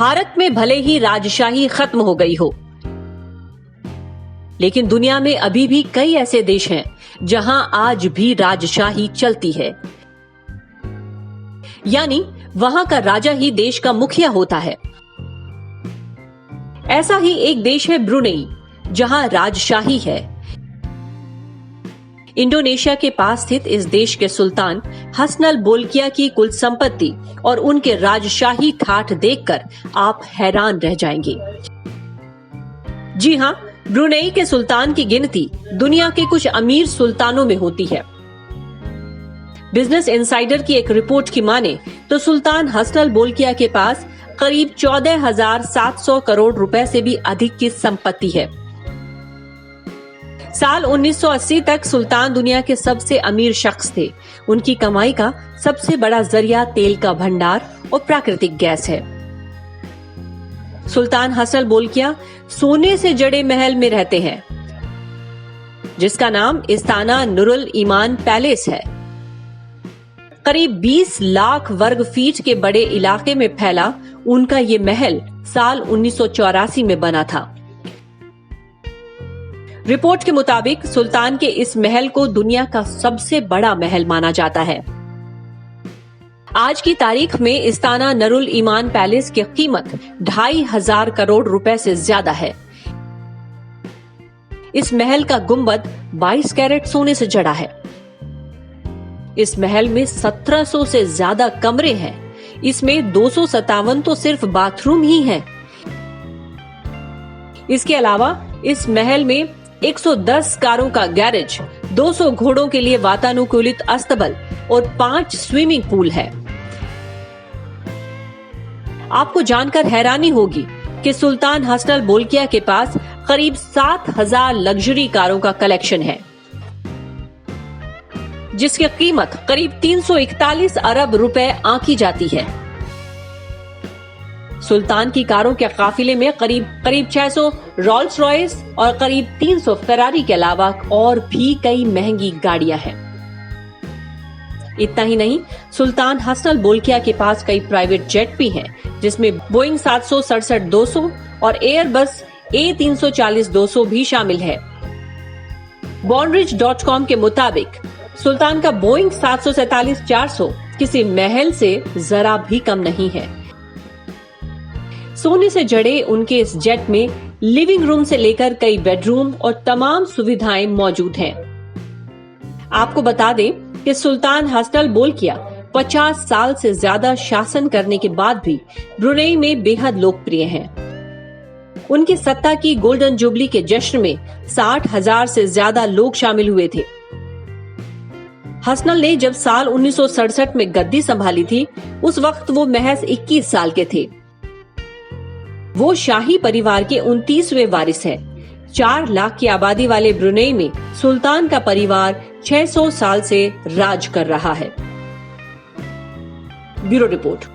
भारत में भले ही राजशाही खत्म हो गई हो, लेकिन दुनिया में अभी भी कई ऐसे देश हैं जहां आज भी राजशाही चलती है, यानी वहां का राजा ही देश का मुखिया होता है। ऐसा ही एक देश है ब्रुनेई, जहां राजशाही है। इंडोनेशिया के पास स्थित इस देश के सुल्तान हसनल बोल्किया की कुल संपत्ति और उनके राजशाही ठाठ देखकर आप हैरान रह जाएंगे। जी हां, ब्रुनेई के सुल्तान की गिनती दुनिया के कुछ अमीर सुल्तानों में होती है। बिजनेस इनसाइडर की एक रिपोर्ट की माने तो सुल्तान हसनल बोल्किया के पास करीब 14,700 करोड़ रुपए से भी अधिक की संपत्ति है। साल 1980 तक सुल्तान दुनिया के सबसे अमीर शख्स थे। उनकी कमाई का सबसे बड़ा जरिया तेल का भंडार और प्राकृतिक गैस है। सुल्तान हसनल बोल्किया सोने से जड़े महल में रहते हैं, जिसका नाम इस्ताना नुरुल ईमान पैलेस है। करीब 20 लाख वर्ग फीट के बड़े इलाके में फैला उनका ये महल साल 1984 में बना था। रिपोर्ट के मुताबिक सुल्तान के इस महल को दुनिया का सबसे बड़ा महल माना जाता है। आज की तारीख में इस्ताना नरुल ईमान पैलेस की कीमत 2,500 करोड़ रुपए से ज्यादा है। इस महल का गुंबद 22 कैरेट सोने से जड़ा है। इस महल में 1700 से ज्यादा कमरे हैं। इसमें 257 तो सिर्फ बाथरूम ही हैं। इसके अलावा इस महल में 110 कारों का गैरेज, 200 घोड़ों के लिए वातानुकूलित अस्तबल और 5 स्विमिंग पूल है। आपको जानकर हैरानी होगी कि सुल्तान हसनल बोल्किया के पास करीब 7,000 लग्जरी कारों का कलेक्शन है, जिसकी कीमत करीब 341 अरब रुपए आंकी जाती है। सुल्तान की कारों के काफिले में करीब 600 रोल्स रॉयस और करीब 300 फेरारी के अलावा और भी कई महंगी गाड़ियां हैं। इतना ही नहीं, सुल्तान हसनल बोल्किया के पास कई प्राइवेट जेट भी हैं, जिसमें बोइंग 767-200 और एयरबस A340-200 भी शामिल है। Bondrich.com के मुताबिक सुल्तान का बोइंग 747-400 किसी महल से जरा भी कम नहीं है। सोने से जड़े उनके इस जेट में लिविंग रूम से लेकर कई बेडरूम और तमाम सुविधाएं मौजूद हैं। आपको बता दें कि सुल्तान हसनल बोल्किया 50 साल से ज्यादा शासन करने के बाद भी ब्रुनेई में बेहद लोकप्रिय हैं। उनकी सत्ता की गोल्डन जुबली के जश्न में 60,000 से ज्यादा लोग शामिल हुए थे। हसनल ने जब साल 1967 में गद्दी संभाली थी, उस वक्त वो महज 21 साल के थे। वो शाही परिवार के 29वें वारिस हैं। 4 लाख की आबादी वाले ब्रुनेई में सुल्तान का परिवार 600 साल से राज कर रहा है। Bureau report.